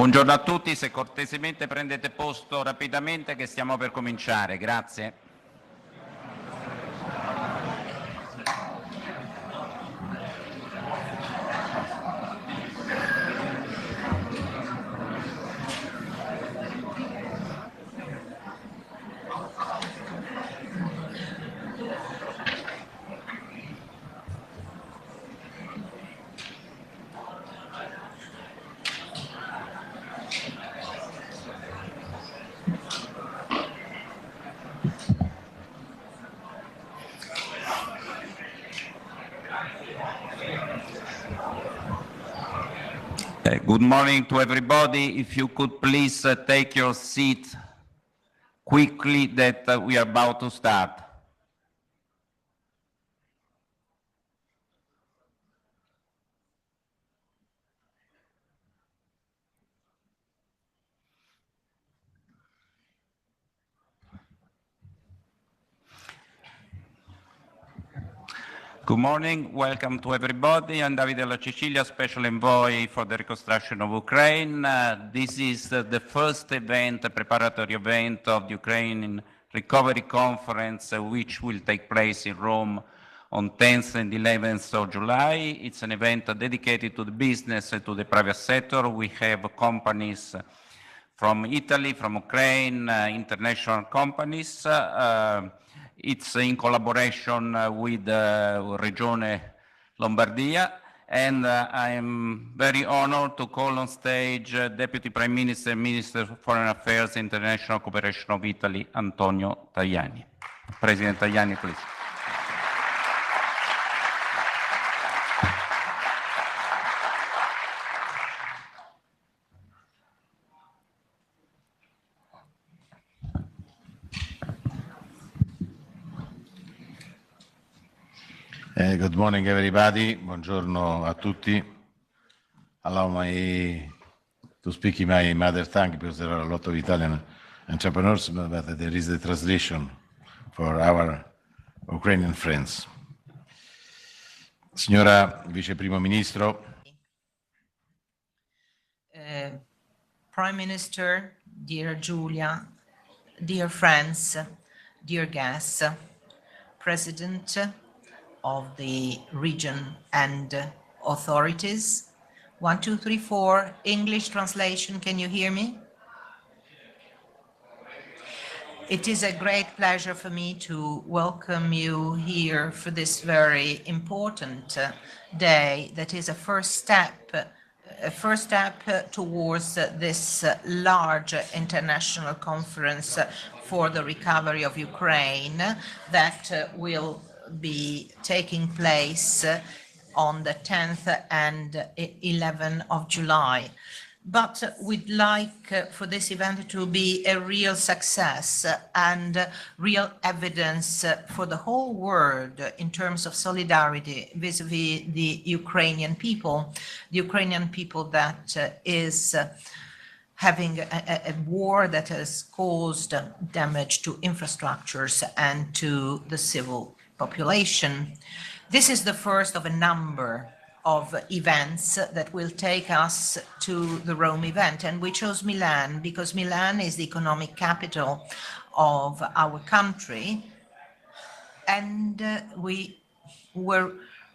Buongiorno a tutti, se cortesemente prendete posto rapidamente che stiamo per cominciare, grazie. Good morning to everybody. If you could please take your seat quickly that we are about to start. Good morning, welcome to everybody. I'm Davide La Cecilia, Special Envoy for the Reconstruction of Ukraine. This is the first event, a preparatory event of the Ukrainian Recovery Conference, which will take place in Rome on 10th and 11th of July. It's an event dedicated to the business and to the private sector. We have companies from Italy, from Ukraine, international companies. It's in collaboration with Regione Lombardia, and I am very honored to call on stage Deputy Prime Minister, Minister of Foreign Affairs and International Cooperation of Italy, Antonio Tajani. President Tajani, please. Good morning, everybody. Buongiorno a tutti. Allow me to speak in my mother tongue because there are a lot of Italian entrepreneurs, but there is the translation for our Ukrainian friends. Signora Vice Primo Ministro. Prime Minister, dear Giulia, dear friends, dear guests, President of the region and authorities. 1, 2, 3, 4, English translation, can you hear me? It is a great pleasure for me to welcome you here for this very important day that is a first step towards this large international conference for the recovery of Ukraine that will be taking place on the 10th and 11th of July. But we'd like for this event to be a real success and real evidence for the whole world in terms of solidarity vis-a-vis the Ukrainian people that is having a war that has caused damage to infrastructures and to the civil population. This is the first of a number of events that will take us to the Rome event, and we chose Milan because Milan is the economic capital of our country, and we were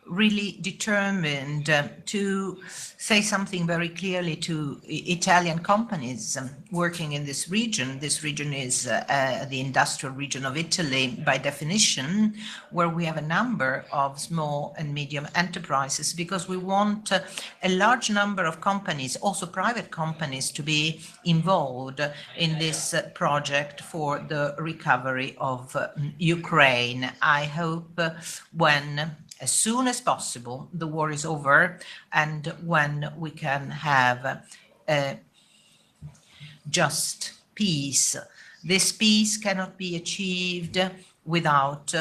really determined to say something very clearly to Italian companies working in this region. This region is the industrial region of Italy by definition, where we have a number of small and medium enterprises, because we want a large number of companies, also private companies, to be involved in this project for the recovery of Ukraine. I hope as soon as possible, the war is over, and when we can have a just peace. This peace cannot be achieved without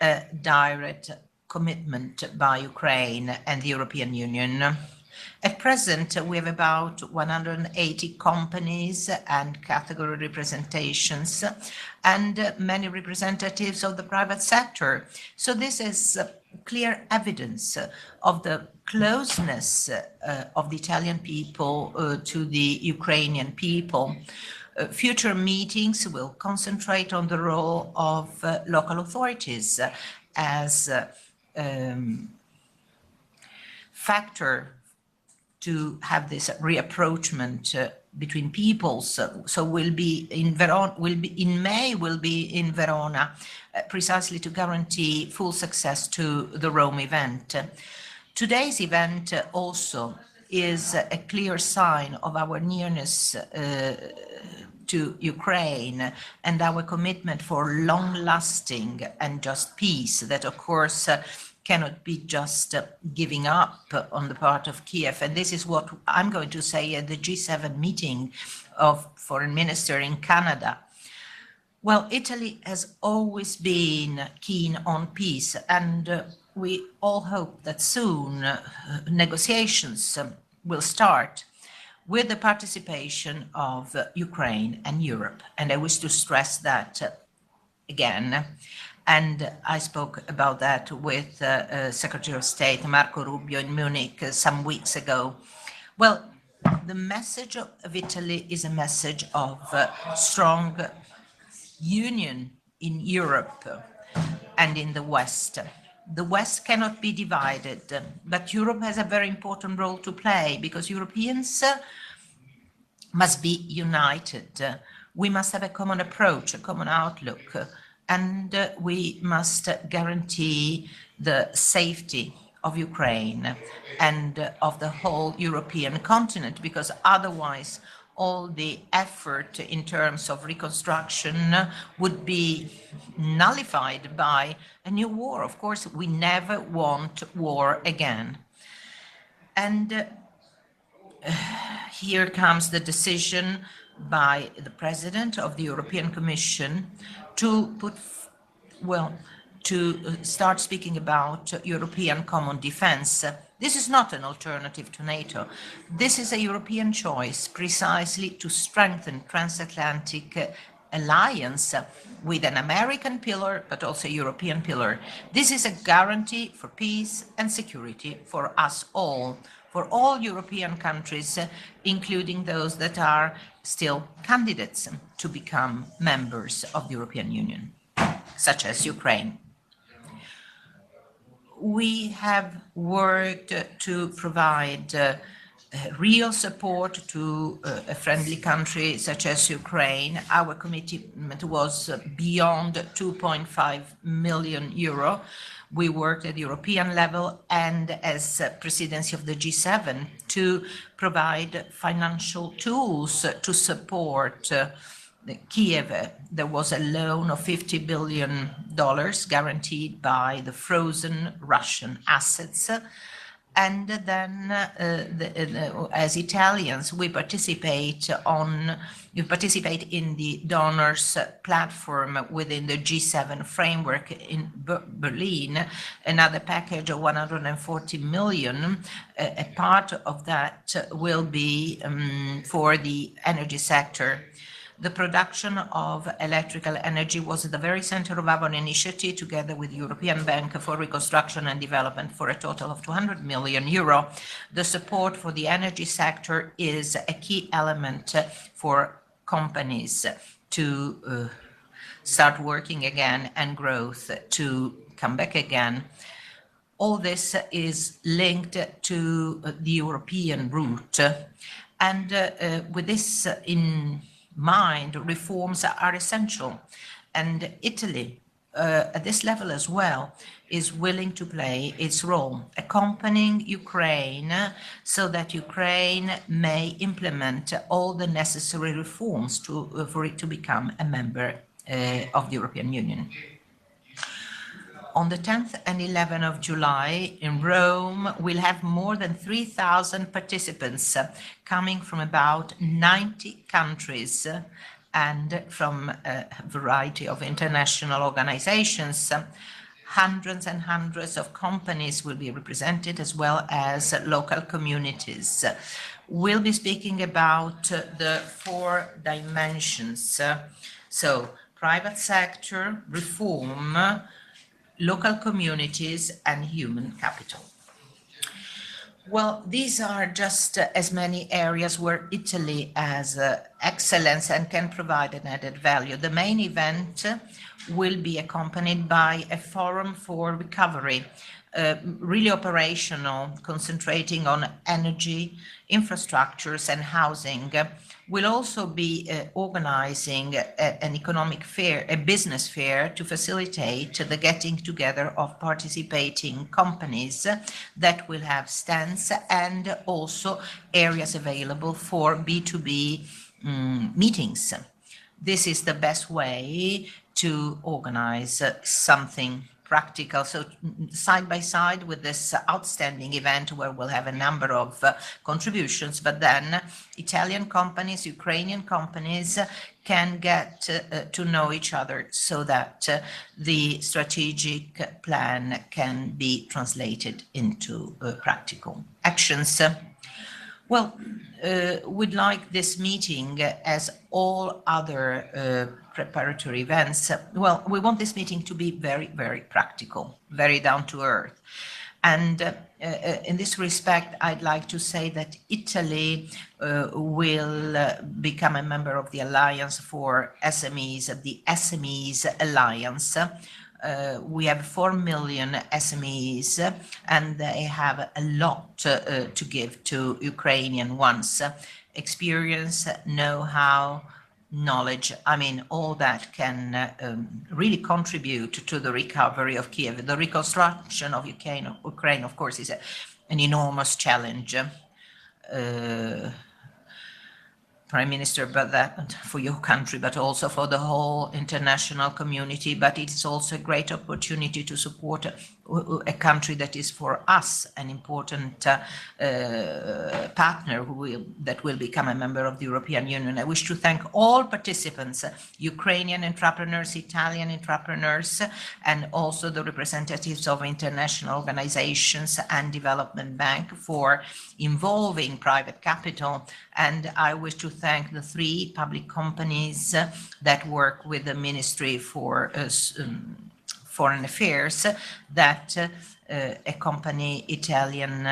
a direct commitment by Ukraine and the European Union. At present, we have about 180 companies and category representations and many representatives of the private sector. So this is clear evidence of the closeness of the Italian people to the Ukrainian people. Future meetings will concentrate on the role of local authorities as factor to have this reapproachment between peoples. So will be in Verona, in May, will be in Verona, precisely to guarantee full success to the Rome event. Today's event also is a clear sign of our nearness to Ukraine and our commitment for long-lasting and just peace that, of course, cannot be just giving up on the part of Kiev. And this is what I'm going to say at the G7 meeting of foreign minister in Canada. Well, Italy has always been keen on peace, and we all hope that soon negotiations will start with the participation of Ukraine and Europe. And I wish to stress that again. And I spoke about that with Secretary of State Marco Rubio in Munich some weeks ago. Well, the message of Italy is a message of strong union in Europe and in the West. The West cannot be divided, but Europe has a very important role to play because Europeans must be united. We must have a common approach, a common outlook, and we must guarantee the safety of Ukraine and of the whole European continent, because otherwise all the effort in terms of reconstruction would be nullified by a new war. Of course, we never want war again. And here comes the decision by the President of the European Commission to start speaking about European common defense. This is not an alternative to NATO. This is a European choice precisely to strengthen transatlantic alliance with an American pillar, but also a European pillar. This is a guarantee for peace and security for us all, for all European countries, including those that are still candidates to become members of the European Union, such as Ukraine. We have worked to provide real support to a friendly country such as Ukraine. Our commitment was beyond 2.5 million euro. We worked at European level and as presidency of the G7 to provide financial tools to support Kiev. There was a loan of $50 billion guaranteed by the frozen Russian assets. And then as Italians, we participate in the donors platform within the G7 framework in Berlin, another package of 140 million. A part of that will be for the energy sector. The production of electrical energy was at the very center of our initiative, together with the European Bank for Reconstruction and Development, for a total of 200 million euro. The support for the energy sector is a key element for companies to start working again and growth to come back again. All this is linked to the European route. And with this in mind, reforms are essential, and Italy at this level as well is willing to play its role, accompanying Ukraine so that Ukraine may implement all the necessary reforms for it to become a member of the European Union. On the 10th and 11th of July in Rome, we'll have more than 3,000 participants coming from about 90 countries and from a variety of international organizations. Hundreds and hundreds of companies will be represented, as well as local communities. We'll be speaking about the 4 dimensions. So private sector, reform, local communities, and human capital. Well, these are just as many areas where Italy has excellence and can provide an added value. The main event will be accompanied by a forum for recovery, really operational, concentrating on energy, infrastructures and housing. We'll also be organizing an economic fair, a business fair, to facilitate the getting together of participating companies that will have stands and also areas available for B2B meetings. This is the best way to organize something practical. So side by side with this outstanding event where we'll have a number of contributions, but then Italian companies, Ukrainian companies can get to know each other so that the strategic plan can be translated into practical actions. Well, we'd like this meeting, as all other preparatory events, well, we want this meeting to be very, very practical, very down to earth. And in this respect, I'd like to say that Italy will become a member of the Alliance for SMEs, the SMEs Alliance. We have 4 million SMEs, and they have a lot to give to Ukrainian ones. Experience, know-how, knowledge, I mean, all that can really contribute to the recovery of Kiev. The reconstruction of Ukraine, of course, is an enormous challenge. Prime Minister, but that for your country, but also for the whole international community. But it's also a great opportunity to support a country that is for us an important partner that will become a member of the European Union. I wish to thank all participants, Ukrainian entrepreneurs, Italian entrepreneurs, and also the representatives of international organizations and Development Bank for involving private capital. And I wish to thank the 3 public companies that work with the Ministry for Foreign Affairs that accompany Italian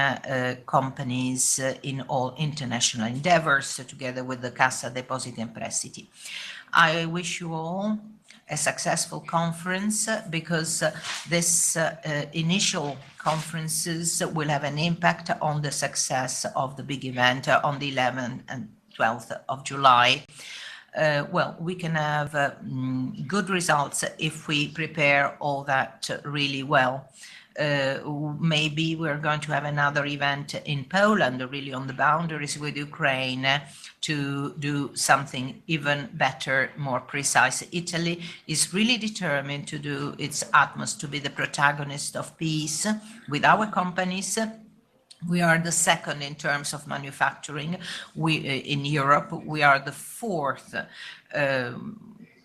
companies in all international endeavors, together with the Cassa Depositi e Prestiti. I wish you all a successful conference, because this initial conferences will have an impact on the success of the big event on the 11th and 12th of July. Well, we can have good results if we prepare all that really well. Maybe we're going to have another event in Poland, really on the boundaries with Ukraine, to do something even better, more precise. Italy is really determined to do its utmost to be the protagonist of peace with our companies. We are the second in terms of manufacturing. In Europe, we are the 4th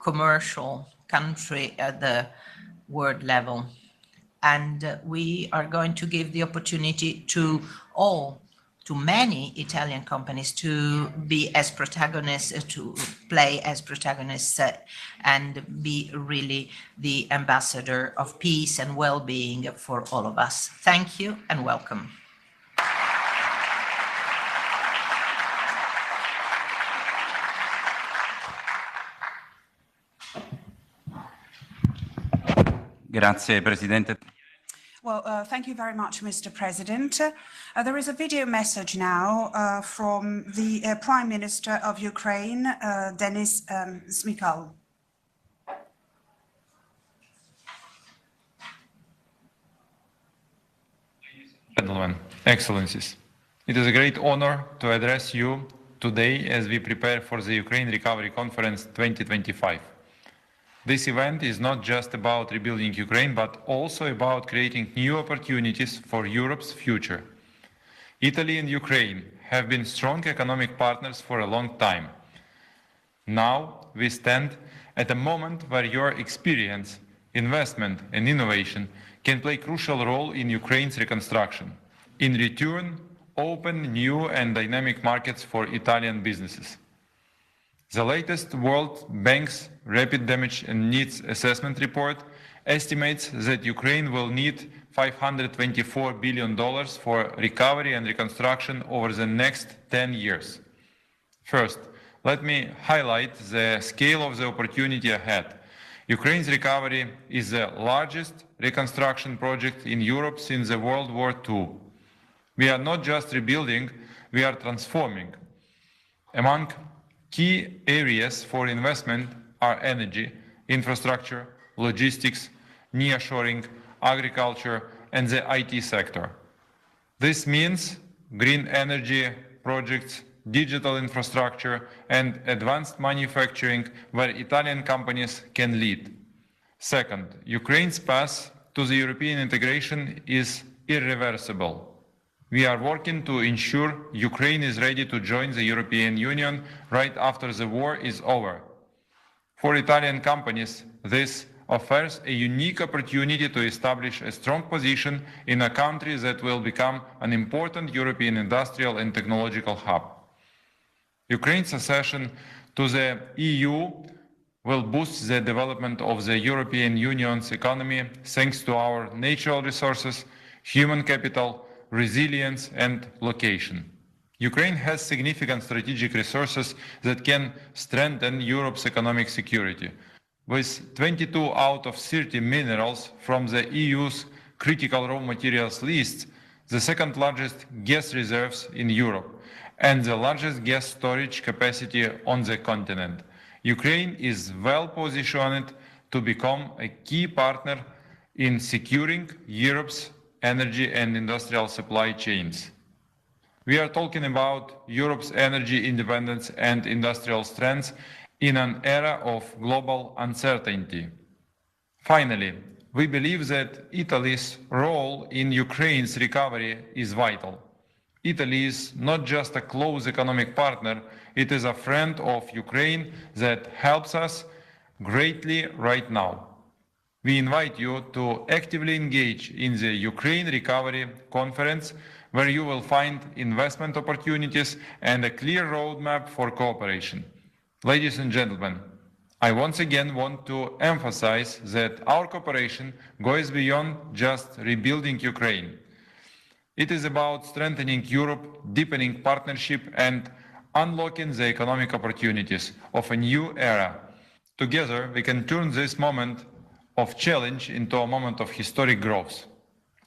commercial country at the world level. And we are going to give the opportunity to many Italian companies to be as protagonists, to play as protagonists, and be really the ambassador of peace and well-being for all of us. Thank you and welcome. Grazie, Presidente. Well, thank you very much, Mr. President. There is a video message now from the Prime Minister of Ukraine, Denis Smykal. Gentlemen, Excellencies, it is a great honor to address you today as we prepare for the Ukraine Recovery Conference 2025. This event is not just about rebuilding Ukraine, but also about creating new opportunities for Europe's future. Italy and Ukraine have been strong economic partners for a long time. Now we stand at a moment where your experience, investment and innovation can play a crucial role in Ukraine's reconstruction. In return, open new and dynamic markets for Italian businesses. The latest World Bank's Rapid Damage and Needs Assessment report estimates that Ukraine will need $524 billion for recovery and reconstruction over the next 10 years. First, let me highlight the scale of the opportunity ahead. Ukraine's recovery is the largest reconstruction project in Europe since the World War II. We are not just rebuilding, we are transforming. Among key areas for investment are energy, infrastructure, logistics, nearshoring, agriculture, and the IT sector. This means green energy projects, digital infrastructure, and advanced manufacturing where Italian companies can lead. Second, Ukraine's path to the European integration is irreversible. We are working to ensure Ukraine is ready to join the European Union right after the war is over. For Italian companies, this offers a unique opportunity to establish a strong position in a country that will become an important European industrial and technological hub. Ukraine's accession to the EU will boost the development of the European Union's economy thanks to our natural resources, human capital, resilience, and location. Ukraine has significant strategic resources that can strengthen Europe's economic security. With 22 out of 30 minerals from the EU's critical raw materials list, the second largest gas reserves in Europe, and the largest gas storage capacity on the continent, Ukraine is well positioned to become a key partner in securing Europe's energy and industrial supply chains. We are talking about Europe's energy independence and industrial strengths in an era of global uncertainty. Finally, we believe that Italy's role in Ukraine's recovery is vital. Italy is not just a close economic partner, it is a friend of Ukraine that helps us greatly right now. We invite you to actively engage in the Ukraine Recovery Conference, where you will find investment opportunities and a clear roadmap for cooperation. Ladies and gentlemen, I once again want to emphasize that our cooperation goes beyond just rebuilding Ukraine. It is about strengthening Europe, deepening partnership, and unlocking the economic opportunities of a new era. Together, we can turn this moment of challenge into a moment of historic growth.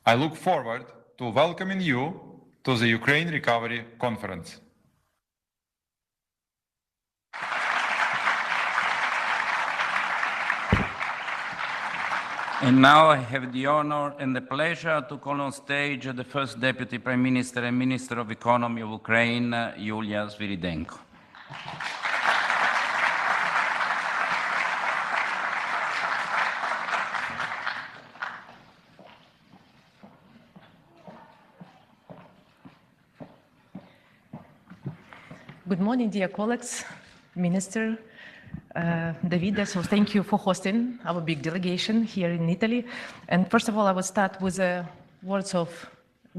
I look forward to welcoming you to the Ukraine Recovery Conference. And now I have the honor and the pleasure to call on stage the first Deputy Prime Minister and Minister of Economy of Ukraine, Yulia Sviridenko. Good morning, dear colleagues, Minister Davide. So thank you for hosting our big delegation here in Italy. And first of all, I will start with words of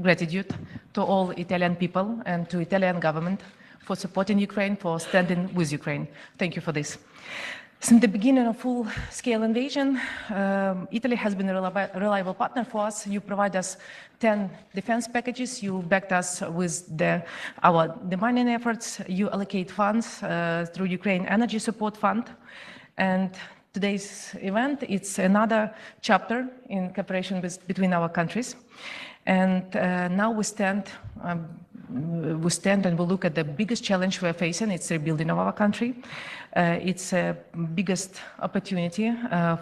gratitude to all Italian people and to Italian government for supporting Ukraine, for standing with Ukraine. Thank you for this. Since the beginning of full-scale invasion, Italy has been a reliable partner for us. You provide us 10 defense packages. You backed us with our demining efforts. You allocate funds through Ukraine Energy Support Fund. And today's event, it's another chapter in cooperation between our countries. And now we stand and we look at the biggest challenge we're facing. It's rebuilding of our country. It's the biggest opportunity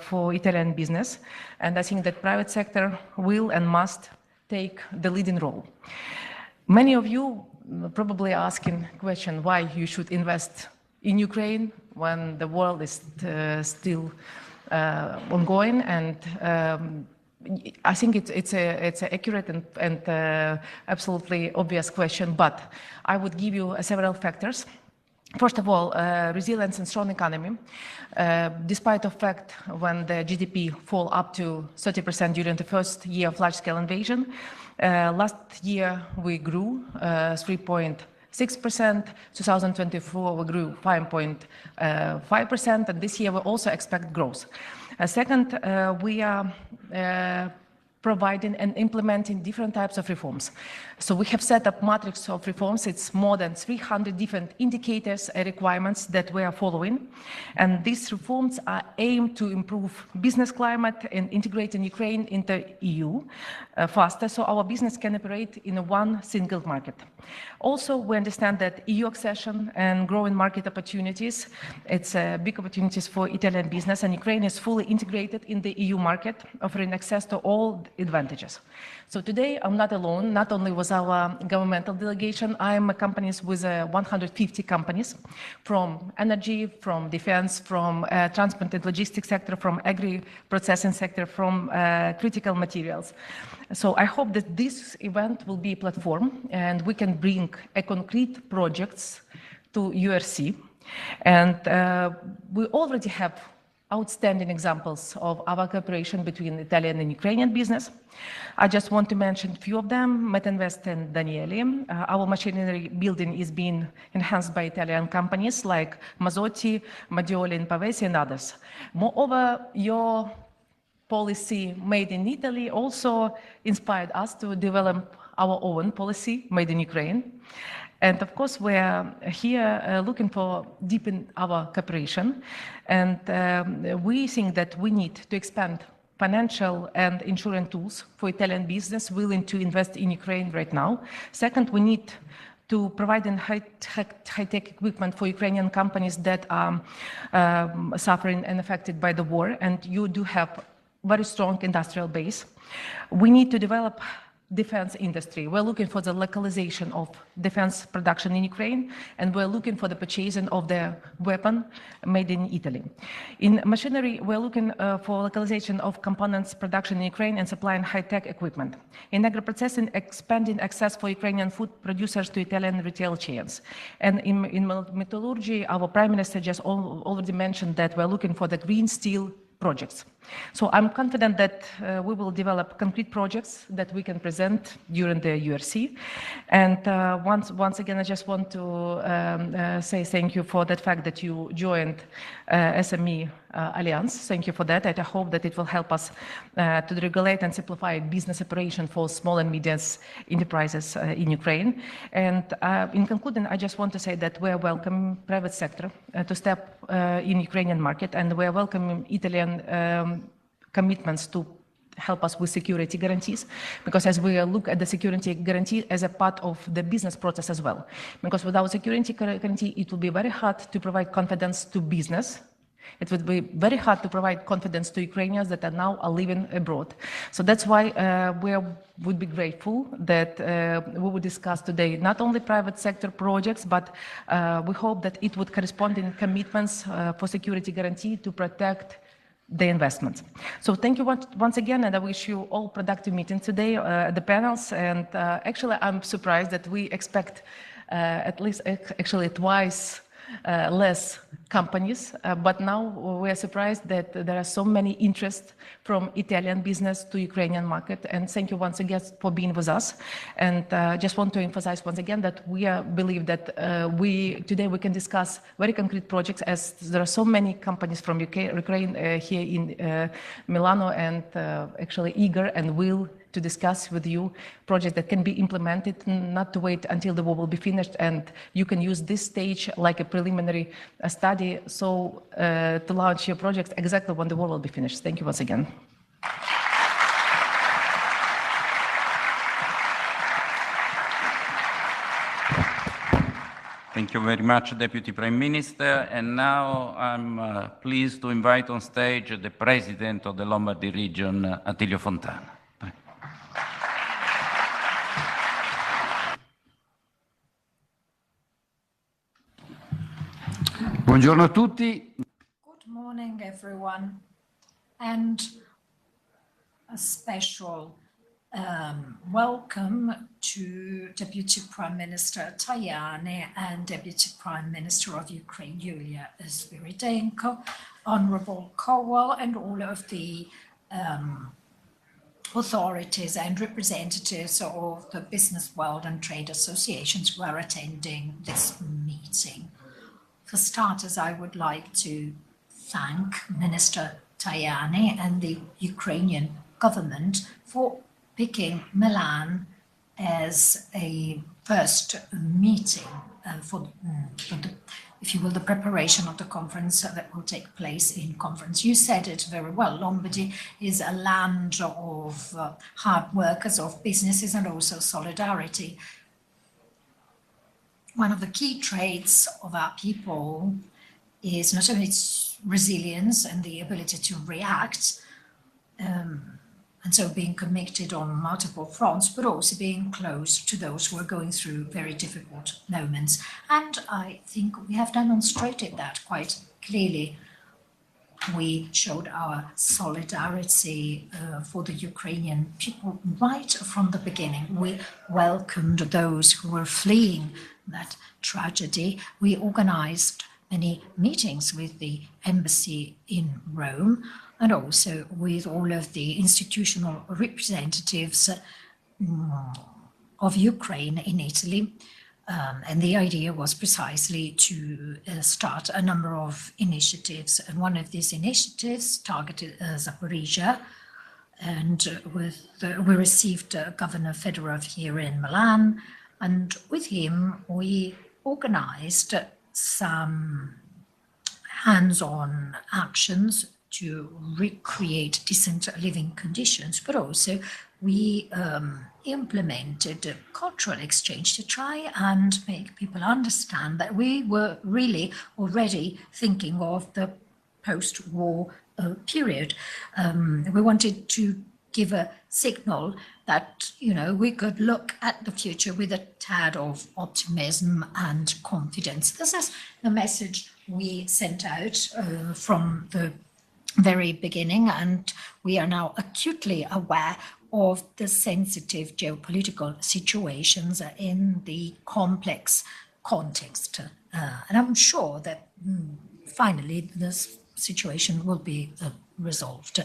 for Italian business. And I think that private sector will and must take the leading role. Many of you probably asking the question why you should invest in Ukraine when the world is still ongoing. And I think it's an accurate and absolutely obvious question, but I would give you several factors. First of all, resilience and strong economy. Despite the fact when the GDP fall up to 30% during the first year of large-scale invasion, last year we grew 3.6%, 2024 we grew 5.5%, and this year we also expect growth. Second, we are providing and implementing different types of reforms. So we have set up matrix of reforms. It's more than 300 different indicators and requirements that we are following. And these reforms are aimed to improve business climate and integrating Ukraine into EU faster, so our business can operate in one single market. Also, we understand that EU accession and growing market opportunities, it's big opportunities for Italian business, and Ukraine is fully integrated in the EU market, offering access to all advantages. So today, I'm not alone, not only with our governmental delegation, I'm accompanied with 150 companies from energy, from defense, from transport and logistics sector, from agri-processing sector, from critical materials. So I hope that this event will be a platform and we can bring concrete projects to URC. And we already have outstanding examples of our cooperation between Italian and Ukrainian business. I just want to mention a few of them, Metinvest and Danieli. Our machinery building is being enhanced by Italian companies like Mazzotti, Madioli, and Pavesi, and others. Moreover, your policy made in Italy also inspired us to develop our own policy made in Ukraine. And of course, we're here looking for deepen our cooperation. And we think that we need to expand financial and insurance tools for Italian business willing to invest in Ukraine right now. Second, we need to provide high-tech equipment for Ukrainian companies that are suffering and affected by the war. And you do have very strong industrial base. We need to develop defense industry. We're looking for the localization of defense production in Ukraine, and we're looking for the purchasing of the weapon made in Italy. In machinery, we're looking for localization of components production in Ukraine and supplying high-tech equipment. In agri-processing, expanding access for Ukrainian food producers to Italian retail chains. And in metallurgy, our Prime Minister just already mentioned that we're looking for the green steel projects. So I'm confident that we will develop concrete projects that we can present during the URC. And once again, I just want to say thank you for that fact that you joined SME Alliance. Thank you for that. And I hope that it will help us to regulate and simplify business operation for small and medium enterprises in Ukraine. And in concluding, I just want to say that we are welcoming private sector to step in Ukrainian market, and we are welcoming Italian commitments to help us with security guarantees, because as we look at the security guarantee as a part of the business process as well, because without security guarantee, it will be very hard to provide confidence to business. It would be very hard to provide confidence to Ukrainians that are now living abroad. So that's why we would be grateful that we would discuss today not only private sector projects, but we hope that it would correspond in commitments for security guarantee to protect the investments. So thank you once again, and I wish you all productive meeting today at the panels. And actually, I'm surprised that we expect at least actually twice less companies, but now we are surprised that there are so many interests from Italian business to Ukrainian market. And thank you once again for being with us. And just want to emphasize once again that we believe that today we can discuss very concrete projects, as there are so many companies from Ukraine here in Milano, and actually eager and will to discuss with you projects that can be implemented, not to wait until the war will be finished, and you can use this stage like a preliminary study, so to launch your projects exactly when the war will be finished. Thank you once again. Thank you very much, Deputy Prime Minister. And now I'm pleased to invite on stage the President of the Lombardy region, Attilio Fontana. Buongiorno a tutti. Good morning, everyone, and a special welcome to Deputy Prime Minister Tajani and Deputy Prime Minister of Ukraine, Yulia Sviridenko, Honorable Kowal, and all of the authorities and representatives of the business world and trade associations who are attending this meeting. For starters, I would like to thank Minister Tajani and the Ukrainian government for picking Milan as a first meeting for the, if you will, the preparation of the conference that will take place in conference. You said it very well. Lombardy is a land of hard workers, of businesses, and also solidarity. One of the key traits of our people is not only its resilience and the ability to react, and so being committed on multiple fronts, but also being close to those who are going through very difficult moments. And I think we have demonstrated that quite clearly. We showed our solidarity for the Ukrainian people right from the beginning. We welcomed those who were fleeing that tragedy. We organized many meetings with the embassy in Rome and also with all of the institutional representatives of Ukraine in Italy. And the idea was precisely to start a number of initiatives. And one of these initiatives targeted Zaporizhia. And we received Governor Fedorov here in Milan. And with him, we organized some hands-on actions to recreate decent living conditions, but also we implemented a cultural exchange to try and make people understand that we were really already thinking of the post-war period. We wanted to give a signal that, you know, we could look at the future with a tad of optimism and confidence. This is the message we sent out from the very beginning, and we are now acutely aware of the sensitive geopolitical situations in the complex context. And I'm sure that finally this situation will be resolved.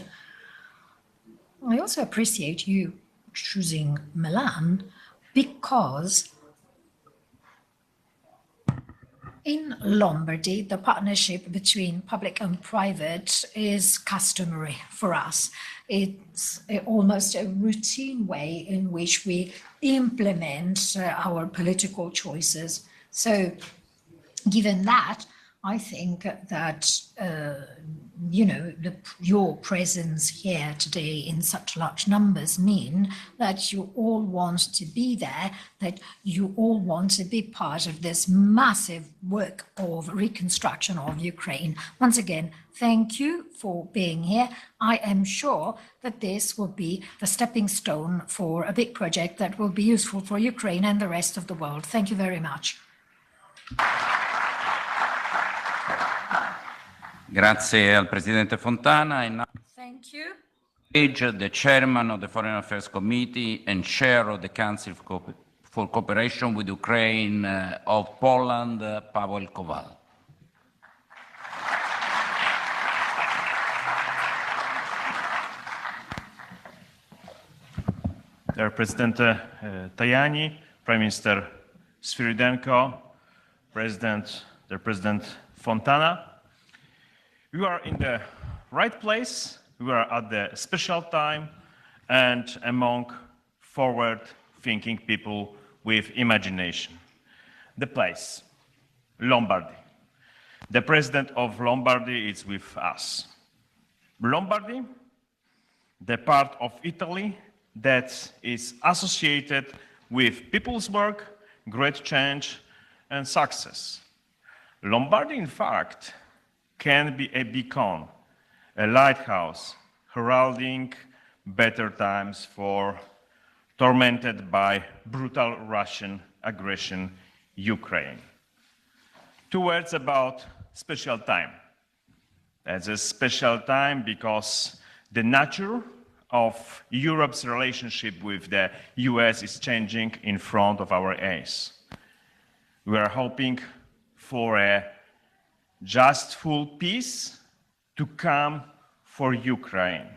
I also appreciate you choosing Milan because in Lombardy, the partnership between public and private is customary for us. It's almost a routine way in which we implement our political choices. So given that, I think that, you know, your presence here today in such large numbers mean that you all want to be there, that you all want to be part of this massive work of reconstruction of Ukraine. Once again, thank you for being here. I am sure that this will be the stepping stone for a big project that will be useful for Ukraine and the rest of the world. Thank you very much. Grazie al Presidente Fontana. And now Thank you. the Chairman of the Foreign Affairs Committee and Chair of the Council for Cooperation with Ukraine of Poland, Paweł Kowal. Dear President Tajani, Prime Minister Svyrydenko, dear President Fontana, we are in the right place, we are at the special time, and among forward-thinking people with imagination. The place, Lombardy. The President of Lombardy is with us. Lombardy, the part of Italy that is associated with people's work, great change, and success. Lombardy, in fact, can be a beacon, a lighthouse, heralding better times for tormented by brutal Russian aggression Ukraine. 2 words about special time. That's a special time because the nature of Europe's relationship with the US is changing in front of our eyes. We are hoping for a just full peace to come for Ukraine.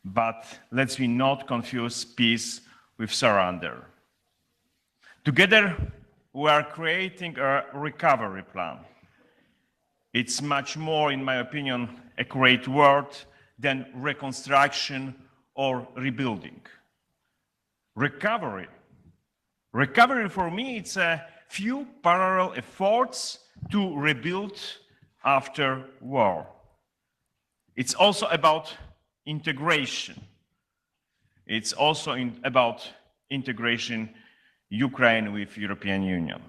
But let's not confuse peace with surrender. Together, we are creating a recovery plan. It's much more, in my opinion, a great word than reconstruction or rebuilding. Recovery. Recovery for me, it's a few parallel efforts to rebuild after war. It's also about integration. It's also about integration Ukraine with European Union.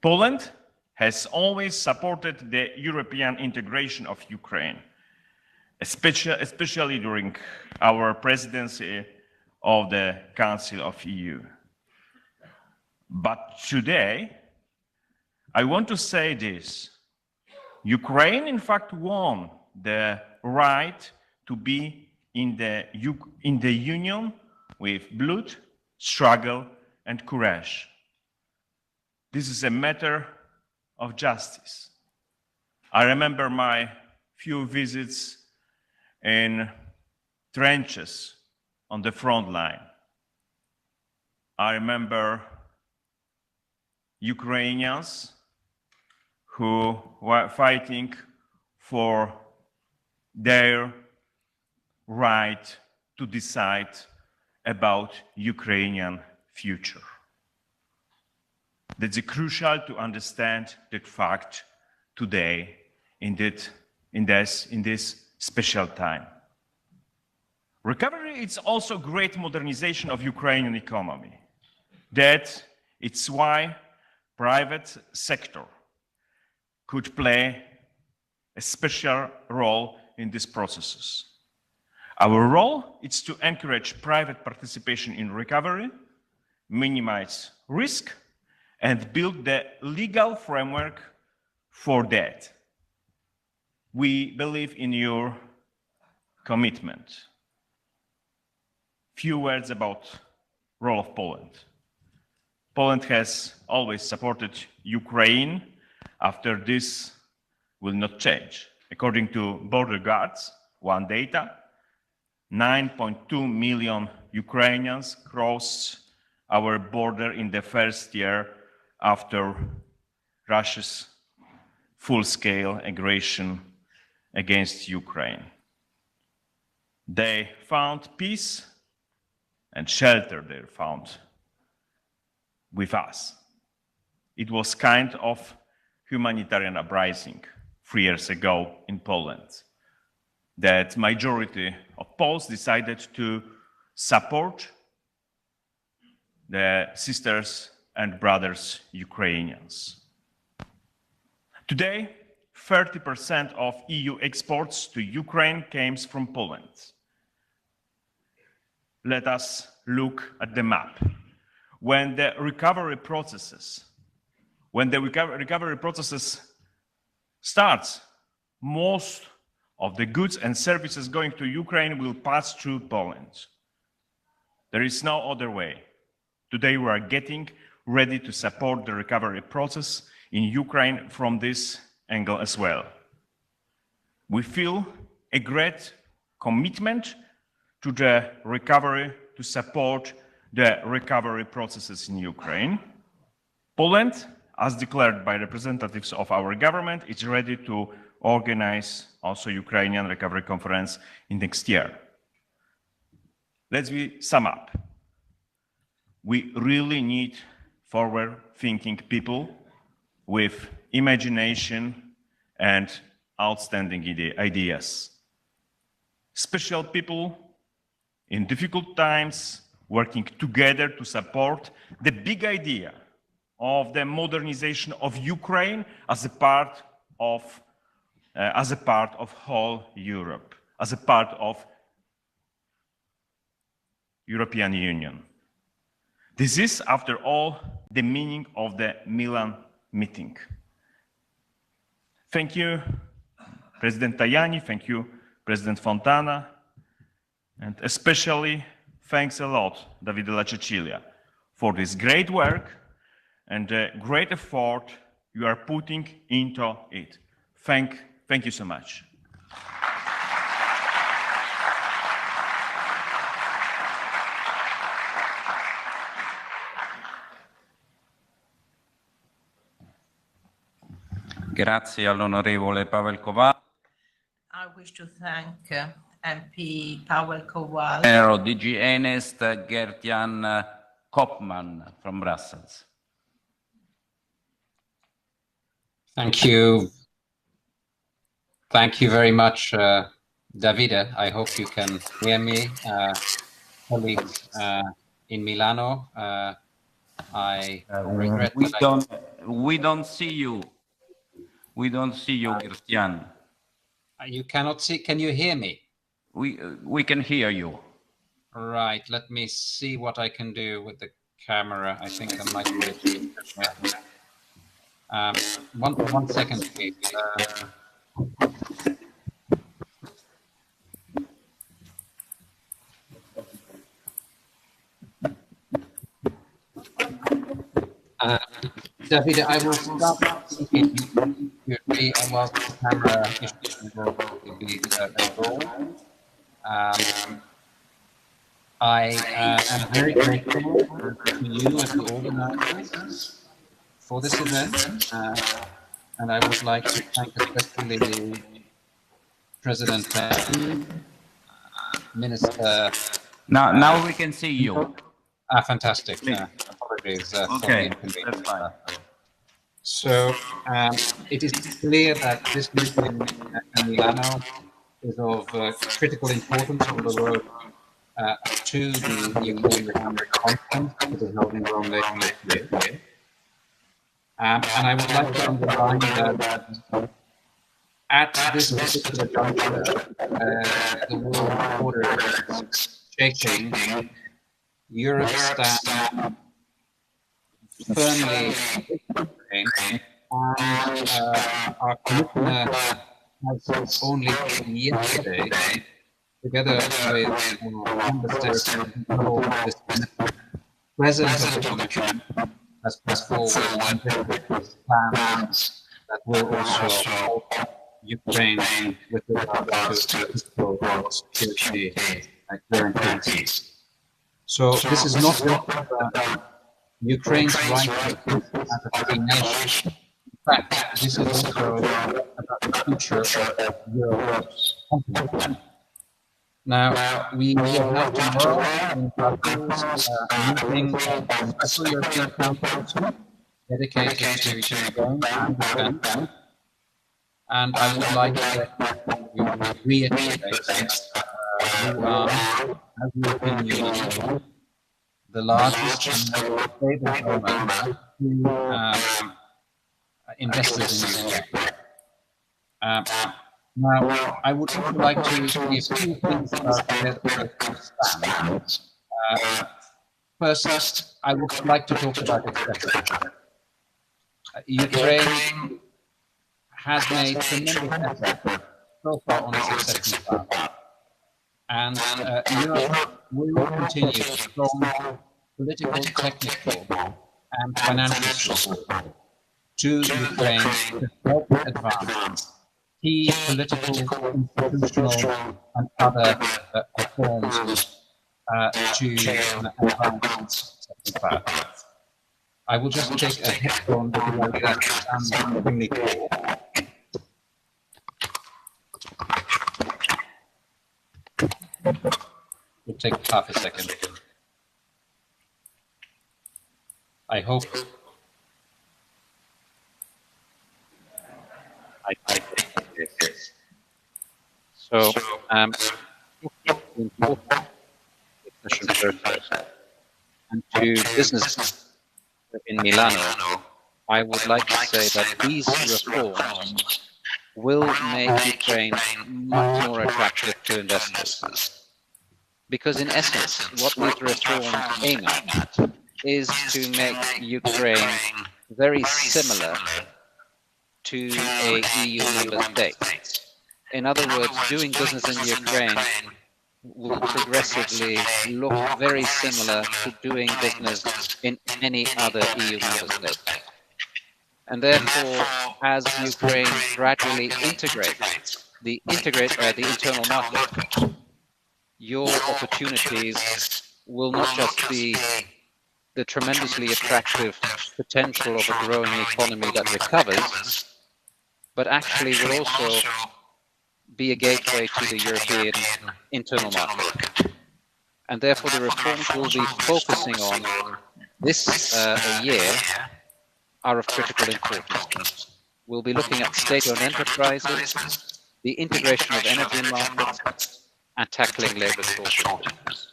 Poland has always supported the European integration of Ukraine, especially during our presidency of the Council of EU. But today, I want to say this. Ukraine, in fact, won the right to be in the Union with blood, struggle, and courage. This is a matter of justice. I remember my few visits in trenches on the front line. I remember Ukrainians who were fighting for their right to decide about Ukrainian future. That's crucial to understand that fact today in this special time. Recovery is also great modernization of Ukrainian economy. It's why private sector could play a special role in these processes. Our role is to encourage private participation in recovery, minimize risk, and build the legal framework for that. We believe in your commitment. Few words about the role of Poland. Poland has always supported Ukraine. After this will not change. According to border guards, one data, 9.2 million Ukrainians crossed our border in the first year after Russia's full-scale aggression against Ukraine. They found peace and shelter they found with us. It was kind of humanitarian uprising 3 years ago in Poland, that majority of Poles decided to support the sisters and brothers Ukrainians. Today, 30% of EU exports to Ukraine comes from Poland. Let us look at the map. When the recovery processes starts, most of the goods and services going to Ukraine will pass through Poland. There is no other way. Today we are getting ready to support the recovery process in Ukraine from this angle as well. We feel a great commitment to the recovery, to support the recovery processes in Ukraine. Poland, as declared by representatives of our government, is ready to organize also Ukrainian Recovery Conference in next year. Let's sum up. We really need forward-thinking people with imagination and outstanding ideas. Special people in difficult times working together to support the big idea of the modernization of Ukraine as a part of whole Europe, as a part of European Union. This is, after all, the meaning of the Milan meeting. Thank you, President Tajani, thank you, President Fontana, and especially thanks a lot, Davide La Cecilia, for this great work and the great effort you are putting into it. Thank you so much. Grazie all'onorevole Pavel Kovács. I wish to thank MP Paweł Kowal. General DG Enest, Gert-Jan Kopman from Brussels. Thank you. Thank you very much, Davide. I hope you can hear me. Colleagues in Milano, I regret we don't see you. We don't see you, Gert-Jan. You cannot see. Can you hear me? We can hear you. Right. Let me see what I can do with the camera. I think I might be able to. One second, please. Davide, I will stop speaking. You agree while the camera will be rolled. I am very grateful to you and the organizers for this event, and I would like to thank especially President Minister. Now we can see you. Fantastic. Apologies for the Okay, inconvenience. that's fine. So it is clear that this meeting in Milano is of critical importance on the road to the Ukraine Recovery Conference that is held in Rome later this year. And I would like to underline that at this particular juncture, the world order is shaking. Europe stands firmly with Ukraine, and our commissioner has only yesterday, together with member states involved in this president of the commission, has put forward ambitious plans that will also help Ukraine with regards to physical security guarantees. So this is not just Ukraine's right to exist as a free nation. In fact, this is also about the future of Europe's continent. Now, we will have tomorrow in Brussels a meeting of the Special European Council dedicated to Ukraine and defense. And I would like to reiterate that we are, as the European Union, the largest and most stable donor to investors in Ukraine. Now, I would also like to say a few things about where the stands. First, I would like to talk about accession. Ukraine has made tremendous effort so far on its accession path. And Europe will continue strong political, technical, and financial support to Ukraine to help advance key political, institutional, and other reforms to advance second path. I will just take a headphone because that sounds extremely cool. It'll take half a second. I hope I this. So, and to business in Milano, I would like to say that these reforms will make Ukraine much more attractive to investors. Because in essence, what these reforms aim at is to make Ukraine very similar to a EU member state. In other words, doing business in Ukraine will progressively look very similar to doing business in any other EU member state. And therefore, as Ukraine gradually integrates the internal market, your opportunities will not just be the tremendously attractive potential of a growing economy that recovers, but actually will also be a gateway to the European internal market. And therefore, the reforms we'll be focusing on this year are of critical importance. We'll be looking at state-owned enterprises, the integration of energy markets, and tackling labor shortages.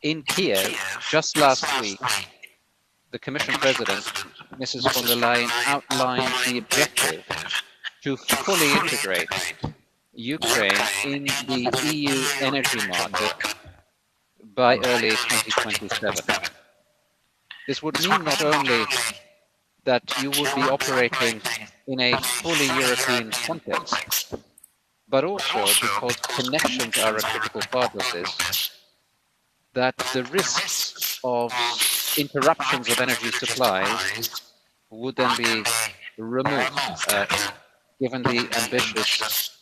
In Kiev, just last week, the Commission President, Mrs. von der Leyen, outlined the objective to fully integrate Ukraine in the EU energy market by early 2027. This would mean not only that you would be operating in a fully European context, but also, because connections are a critical part of this, that the risks of interruptions of energy supplies would then be removed, given the ambitious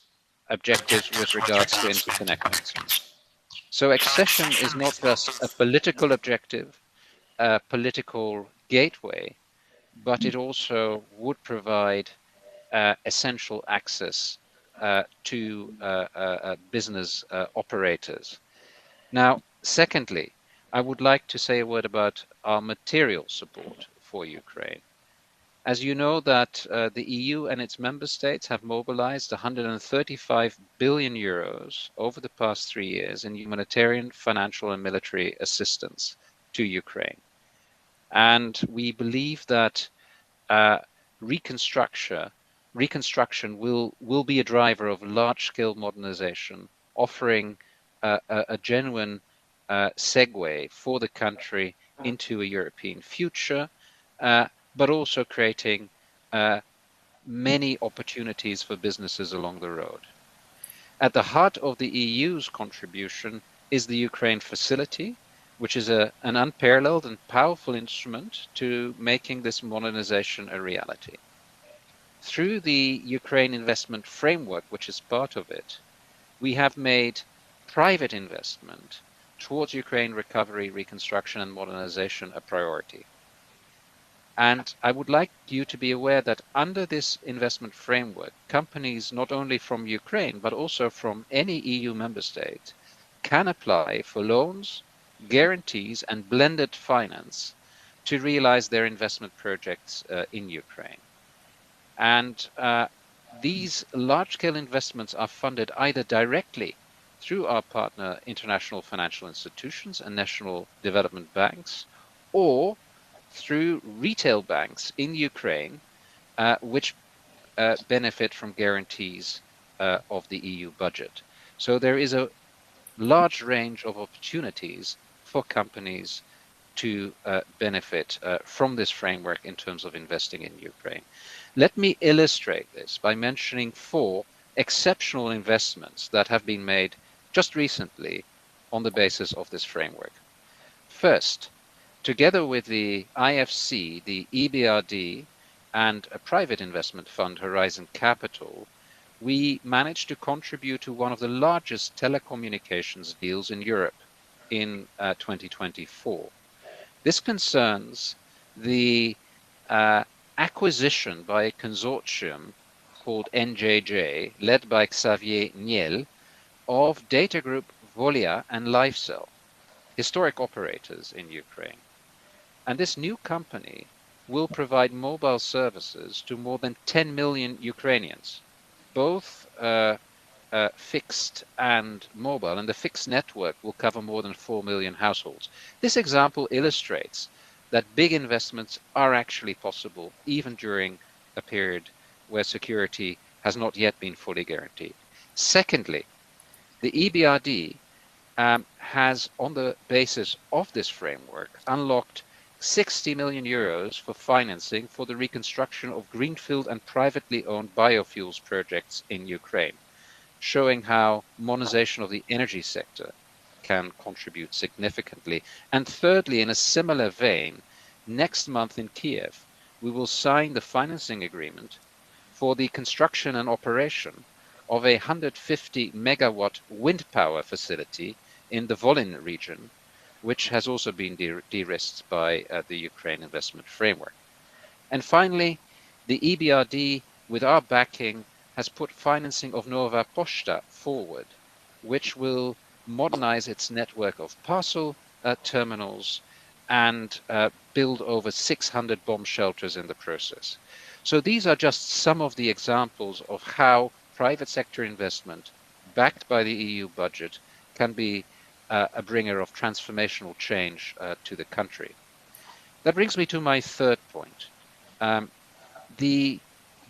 objectives with regards to interconnections. So accession is not just a political objective, a political gateway, but it also would provide essential access to business operators. Now, secondly, I would like to say a word about our material support for Ukraine. As you know, that the EU and its member states have mobilized 135 billion euros over the past 3 years in humanitarian, financial, and military assistance to Ukraine. And we believe that reconstruction will be a driver of large-scale modernization, offering a genuine segue for the country into a European future, but also creating many opportunities for businesses along the road. At the heart of the EU's contribution is the Ukraine Facility, which is an unparalleled and powerful instrument to making this modernization a reality. Through the Ukraine Investment Framework, which is part of it, we have made private investment towards Ukraine recovery, reconstruction, and modernization a priority. And I would like you to be aware that under this investment framework, companies not only from Ukraine, but also from any EU member state can apply for loans, guarantees, and blended finance to realize their investment projects in Ukraine. And these large-scale investments are funded either directly through our partner international financial institutions and national development banks, or through retail banks in Ukraine, which benefit from guarantees of the EU budget. So there is a large range of opportunities for companies to benefit from this framework in terms of investing in Ukraine. Let me illustrate this by mentioning 4 exceptional investments that have been made just recently on the basis of this framework. First, together with the IFC, the EBRD, and a private investment fund, Horizon Capital, we managed to contribute to one of the largest telecommunications deals in Europe in 2024. This concerns the acquisition by a consortium called NJJ, led by Xavier Niel, of data group Volia and LifeCell, historic operators in Ukraine. And this new company will provide mobile services to more than 10 million Ukrainians, both fixed and mobile, and the fixed network will cover more than 4 million households. This example illustrates that big investments are actually possible even during a period where security has not yet been fully guaranteed. Secondly, the EBRD has, on the basis of this framework, unlocked 60 million euros for financing for the reconstruction of greenfield and privately owned biofuels projects in Ukraine, showing how modernization of the energy sector can contribute significantly. And thirdly, in a similar vein, next month in Kiev, we will sign the financing agreement for the construction and operation of a 150 megawatt wind power facility in the Volyn region, which has also been de-risked by the Ukraine Investment Framework. And finally, the EBRD, with our backing, has put financing of Nova Pošta forward, which will modernize its network of parcel terminals and build over 600 bomb shelters in the process. So these are just some of the examples of how private sector investment, backed by the EU budget, can be a bringer of transformational change to the country. That brings me to my third point. The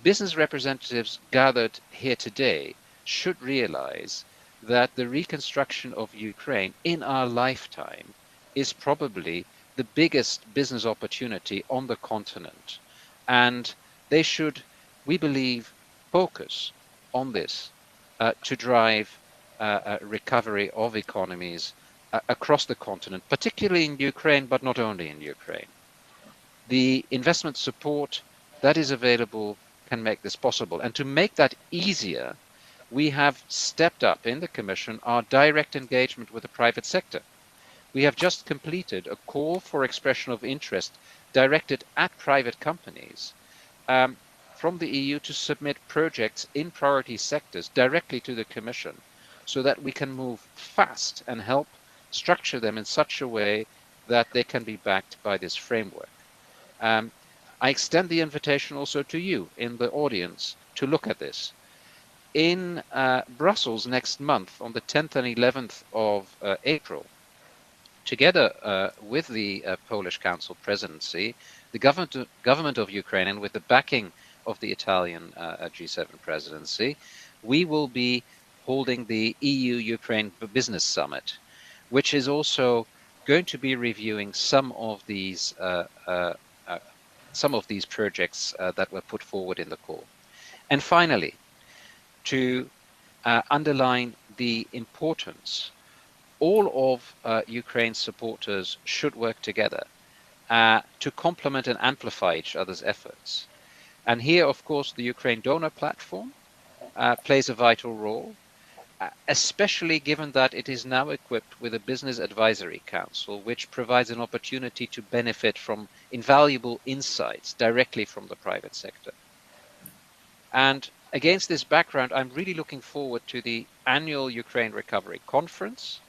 business representatives gathered here today should realize that the reconstruction of Ukraine in our lifetime is probably the biggest business opportunity on the continent. And they should, we believe, focus on this to drive a recovery of economies across the continent, particularly in Ukraine, but not only in Ukraine. The investment support that is available can make this possible. And to make that easier, we have stepped up in the Commission our direct engagement with the private sector. We have just completed a call for expression of interest directed at private companies from the EU to submit projects in priority sectors directly to the Commission so that we can move fast and help structure them in such a way that they can be backed by this framework. I extend the invitation also to you in the audience to look at this. In Brussels next month, on the 10th and 11th of April, together with the Polish Council presidency, the government of Ukraine, and with the backing of the Italian G7 presidency, we will be holding the EU-Ukraine Business Summit, which is also going to be reviewing some of these projects that were put forward in the call. And finally, to underline the importance, all of Ukraine's supporters should work together to complement and amplify each other's efforts. And here, of course, the Ukraine Donor Platform plays a vital role, especially given that it is now equipped with a Business Advisory Council, which provides an opportunity to benefit from invaluable insights directly from the private sector. And against this background, I'm really looking forward to the annual Ukraine Recovery Conference,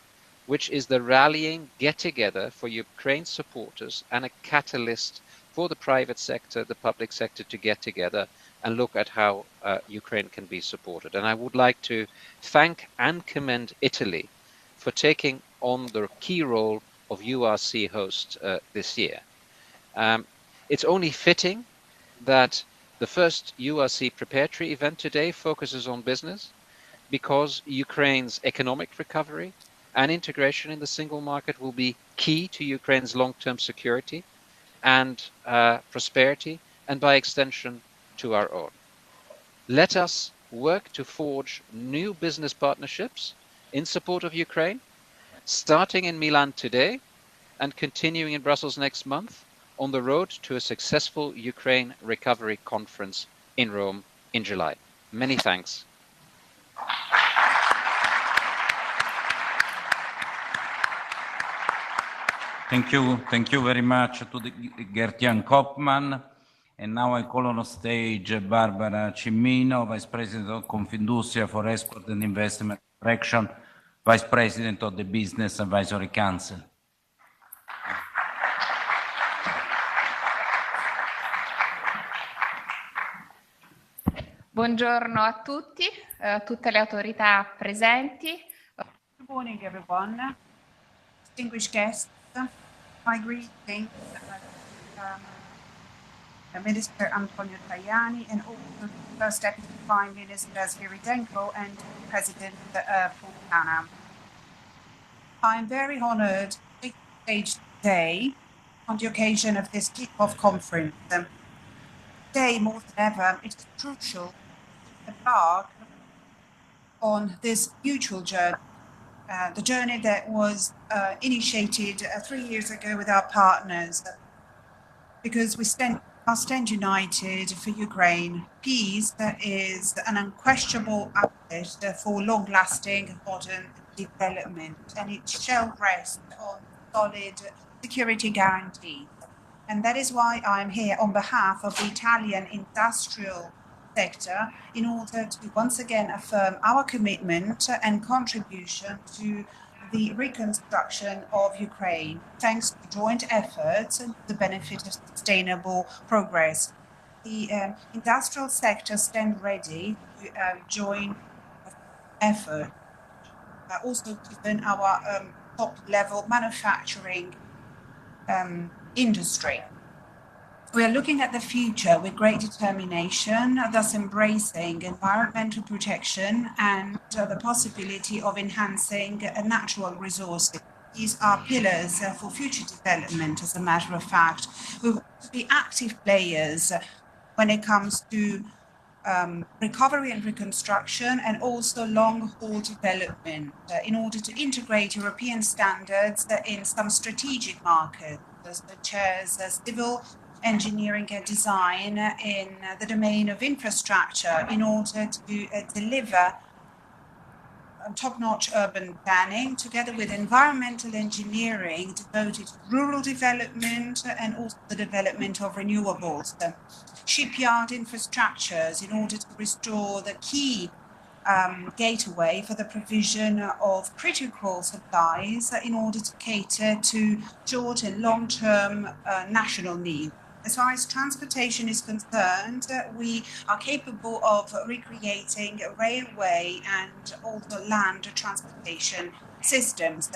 which is the rallying get-together for Ukraine supporters and a catalyst for the private sector, the public sector to get together and look at how Ukraine can be supported. And I would like to thank and commend Italy for taking on the key role of URC host this year. It's only fitting that the first URC preparatory event today focuses on business, because Ukraine's economic recovery and integration in the single market will be key to Ukraine's long-term security and prosperity, and by extension to our own. Let us work to forge new business partnerships in support of Ukraine, starting in Milan today and continuing in Brussels next month, on the road to a successful Ukraine Recovery Conference in Rome in July. Many thanks. Thank you very much to Gert-Jan Koopman. And now I call on stage Barbara Cimino, Vice President of Confindustria for Export and Investment Protection, Vice President of the Business Advisory Council. Buongiorno a tutti, tutte le autorità presenti. Good morning, everyone. Distinguished guests, my greetings Minister Antonio Tajani and also the First Deputy Prime Minister Sviridenko and President Fontana. I'm very honored to take the stage today on the occasion of this kick-off conference. Today, more than ever, it is crucial to embark on this mutual journey, the journey that was initiated 3 years ago with our partners, because we must stand united for Ukraine. Peace is an unquestionable asset for long-lasting modern development, and it shall rest on solid security guarantees. And that is why I'm here on behalf of the Italian industrial sector in order to once again affirm our commitment and contribution to the reconstruction of Ukraine, thanks to joint efforts and the benefit of sustainable progress. The industrial sector stand ready to join effort, also given our top-level manufacturing industry. We are looking at the future with great determination, thus embracing environmental protection and the possibility of enhancing natural resources. These are pillars for future development, as a matter of fact. We want to be active players when it comes to recovery and reconstruction, and also long-haul development in order to integrate European standards in some strategic markets, such as civil engineering and design in the domain of infrastructure, in order to deliver top-notch urban planning, together with environmental engineering devoted to rural development and also the development of renewables. Shipyard infrastructures in order to restore the key gateway for the provision of critical supplies in order to cater to short and long-term national needs. As far as transportation is concerned, we are capable of recreating railway and also land transportation systems.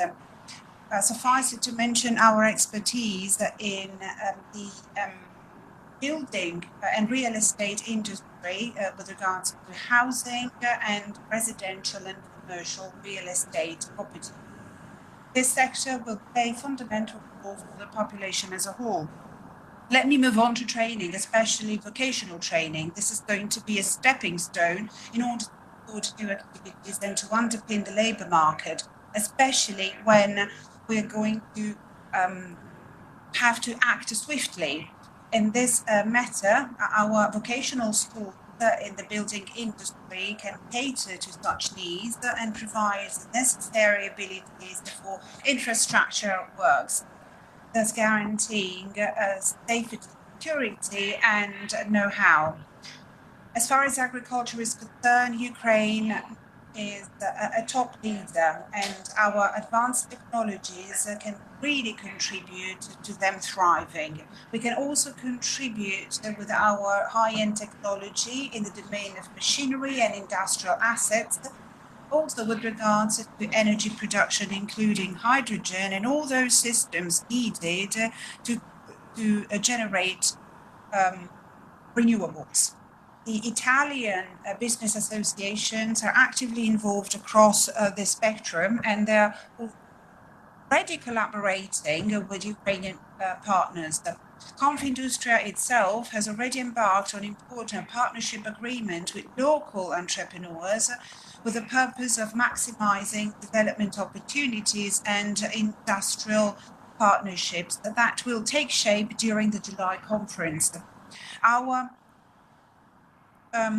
Suffice it to mention our expertise in the building and real estate industry with regards to housing and residential and commercial real estate property. This sector will play a fundamental role for the population as a whole. Let me move on to training, especially vocational training. This is going to be a stepping stone in order to support new activities and to underpin the labour market, especially when we're going to have to act swiftly. In this matter, our vocational schools in the building industry can cater to such needs and provide the necessary abilities for infrastructure works, thus guaranteeing safety, security, and know-how. As far as agriculture is concerned, Ukraine is a top leader, and our advanced technologies can really contribute to them thriving. We can also contribute with our high-end technology in the domain of machinery and industrial assets, also with regards to energy production, including hydrogen and all those systems needed to generate renewables. The Italian business associations are actively involved across the spectrum, and they're already collaborating with Ukrainian partners. Confindustria itself has already embarked on important partnership agreement with local entrepreneurs with the purpose of maximizing development opportunities and industrial partnerships that will take shape during the July conference. Our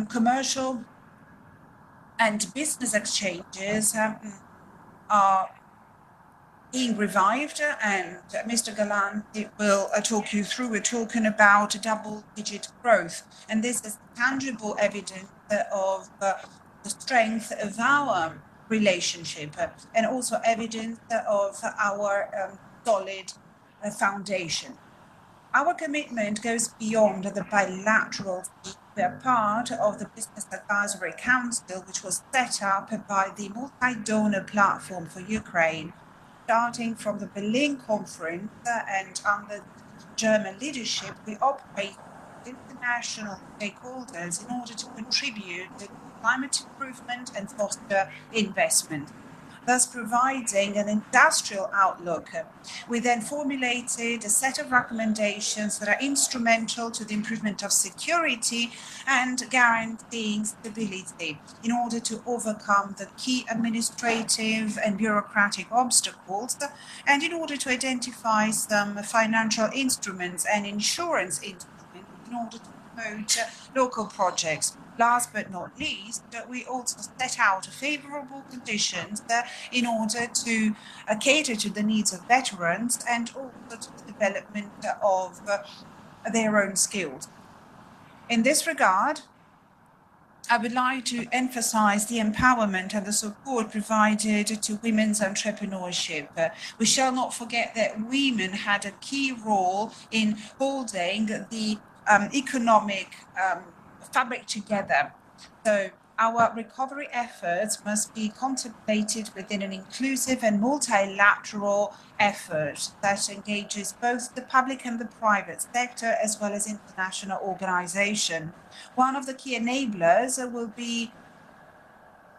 commercial and business exchanges are being revived, and Mr. Galanti will talk you through. We're talking about double-digit growth, and this is tangible evidence of the strength of our relationship and also evidence of our solid foundation. Our commitment goes beyond the bilateral. We are part of the Business Advisory Council, which was set up by the multi-donor platform for Ukraine, starting from the Berlin conference and under German leadership. We operate with international stakeholders in order to contribute to climate improvement and foster investment, thus providing an industrial outlook. We then formulated a set of recommendations that are instrumental to the improvement of security and guaranteeing stability in order to overcome the key administrative and bureaucratic obstacles, and in order to identify some financial instruments and insurance instruments in order to promote local projects. Last but not least, we also set out favorable conditions in order to cater to the needs of veterans and also to the development of their own skills. In this regard, I would like to emphasize the empowerment and the support provided to women's entrepreneurship. We shall not forget that women had a key role in holding the economic fabric together. So our recovery efforts must be contemplated within an inclusive and multilateral effort that engages both the public and the private sector, as well as international organizations. One of the key enablers will be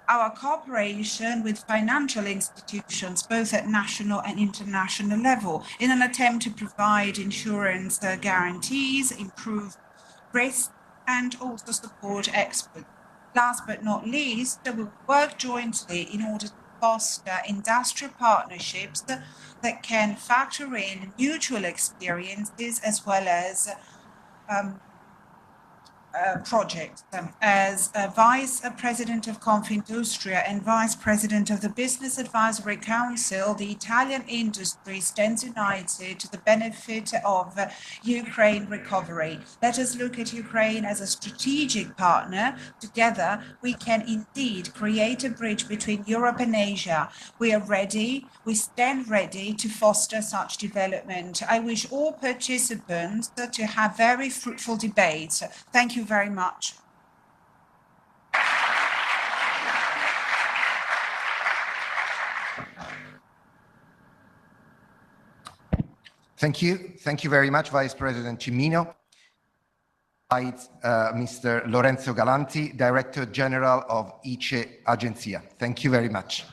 our cooperation with financial institutions, both at national and international level, in an attempt to provide insurance guarantees, improve risk, and also support experts. Last but not least, we work jointly in order to foster industrial partnerships that can factor in mutual experiences as well as projects. As Vice President of Confindustria and Vice President of the Business Advisory Council, the Italian industry stands united to the benefit of Ukraine recovery. Let us look at Ukraine as a strategic partner. Together, we can indeed create a bridge between Europe and Asia. We are ready, we stand ready to foster such development. I wish all participants to have very fruitful debates. Thank you very much. Thank you. Thank you very much, Vice President Cimino. Mr. Lorenzo Galanti, Director General of ICE Agenzia. Thank you very much.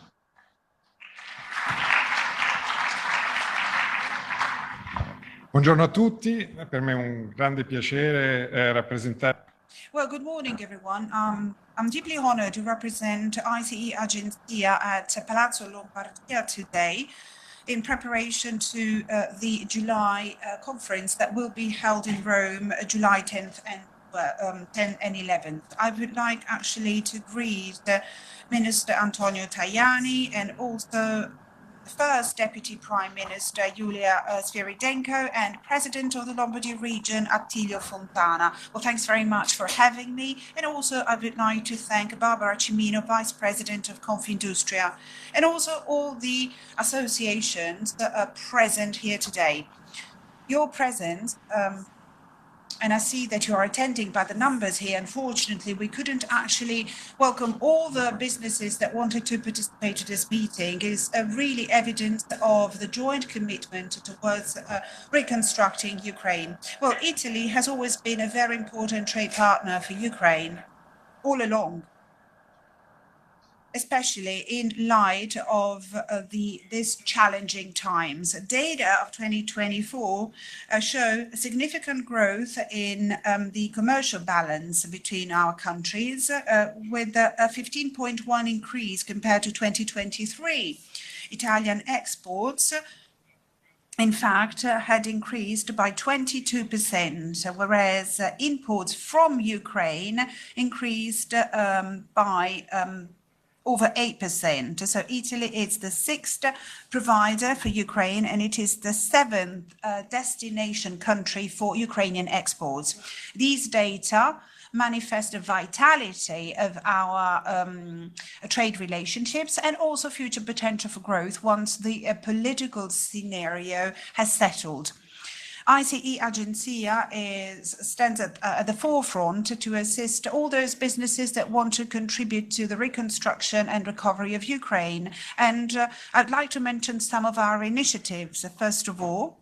Buongiorno a tutti, per me è un grande piacere rappresentare. Well, good morning, everyone. I'm deeply honored to represent ICE Agenzia at Palazzo Lombardia today in preparation to the July conference that will be held in Rome, July 10th and 10th and 11th. I would like actually to greet Minister Antonio Tajani and also First Deputy Prime Minister Giulia Sviridenko and President of the Lombardy region Attilio Fontana. Well, thanks very much for having me. And also I would like to thank Barbara Cimino, Vice President of Confindustria, and also all the associations that are present here today. Your presence, and I see that you are attending by the numbers here. Unfortunately, we couldn't actually welcome all the businesses that wanted to participate in this meeting. Is a really evidence of the joint commitment towards reconstructing Ukraine. Well, Italy has always been a very important trade partner for Ukraine all along, especially in light of these challenging times. Data of 2024 show significant growth in the commercial balance between our countries, with a 15.1 increase compared to 2023. Italian exports, in fact, had increased by 22%, whereas imports from Ukraine increased by over 8%. So Italy is the sixth provider for Ukraine, and it is the seventh destination country for Ukrainian exports. These data manifest the vitality of our trade relationships and also future potential for growth once the political scenario has settled. ICE Agenzia stands at the forefront to assist all those businesses that want to contribute to the reconstruction and recovery of Ukraine. And I'd like to mention some of our initiatives. First of all,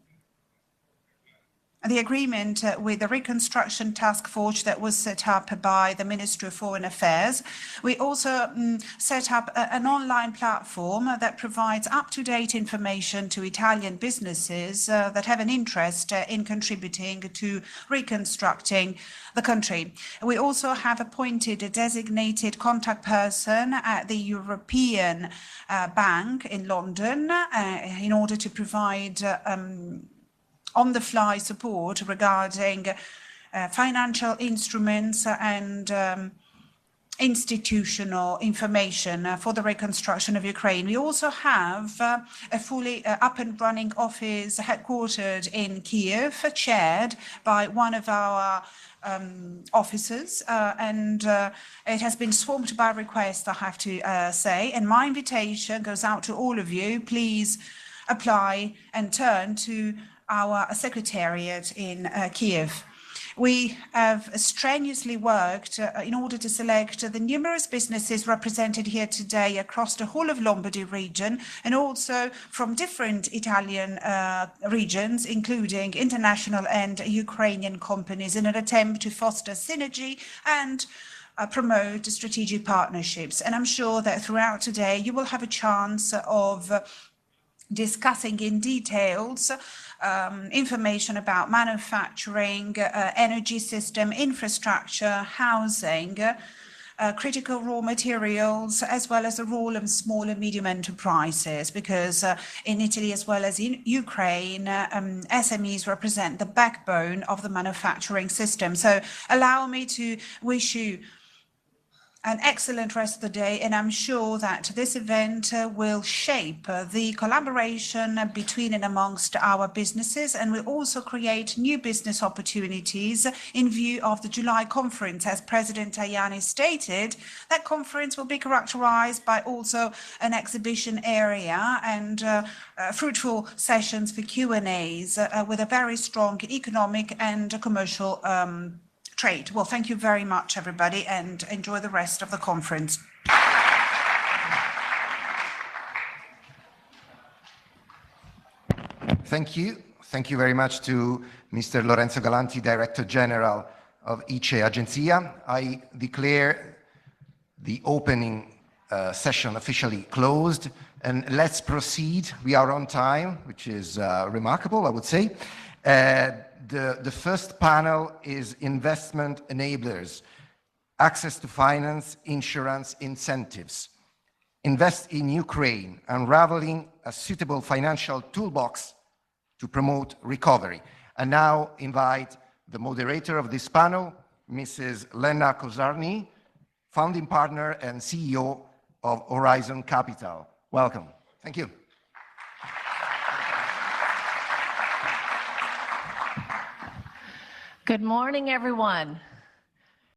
the agreement with the Reconstruction Task Force that was set up by the Ministry of Foreign Affairs. We also set up an online platform that provides up-to-date information to Italian businesses that have an interest in contributing to reconstructing the country. We also have appointed a designated contact person at the European Bank in London in order to provide on-the-fly support regarding financial instruments and institutional information for the reconstruction of Ukraine. We also have a fully up and running office headquartered in Kiev, chaired by one of our officers, and it has been swamped by requests, I have to say, and my invitation goes out to all of you. Please apply and turn to our secretariat in Kiev. We have strenuously worked in order to select the numerous businesses represented here today across the whole of Lombardy region, and also from different Italian regions, including international and Ukrainian companies, in an attempt to foster synergy and promote strategic partnerships. And I'm sure that throughout today you will have a chance of discussing in details information about manufacturing, energy system, infrastructure, housing, critical raw materials, as well as the role of small and medium enterprises, because in Italy as well as in Ukraine, SMEs represent the backbone of the manufacturing system. So allow me to wish you an excellent rest of the day, and I'm sure that this event will shape the collaboration between and amongst our businesses, and will also create new business opportunities in view of the July conference. As President Tajani stated, that conference will be characterized by also an exhibition area and fruitful sessions for Q&As with a very strong economic and commercial trade. Well, thank you very much, everybody, and enjoy the rest of the conference. Thank you. Thank you very much to Mr. Lorenzo Galanti, Director General of ICE Agenzia. I declare the opening session officially closed, and let's proceed. We are on time, which is remarkable, I would say. The first panel is investment enablers, access to finance, insurance, incentives. Invest in Ukraine, unraveling a suitable financial toolbox to promote recovery. And now invite the moderator of this panel, Mrs. Lena Kozarny, founding partner and CEO of Horizon Capital. Welcome. Thank you. Good morning, everyone.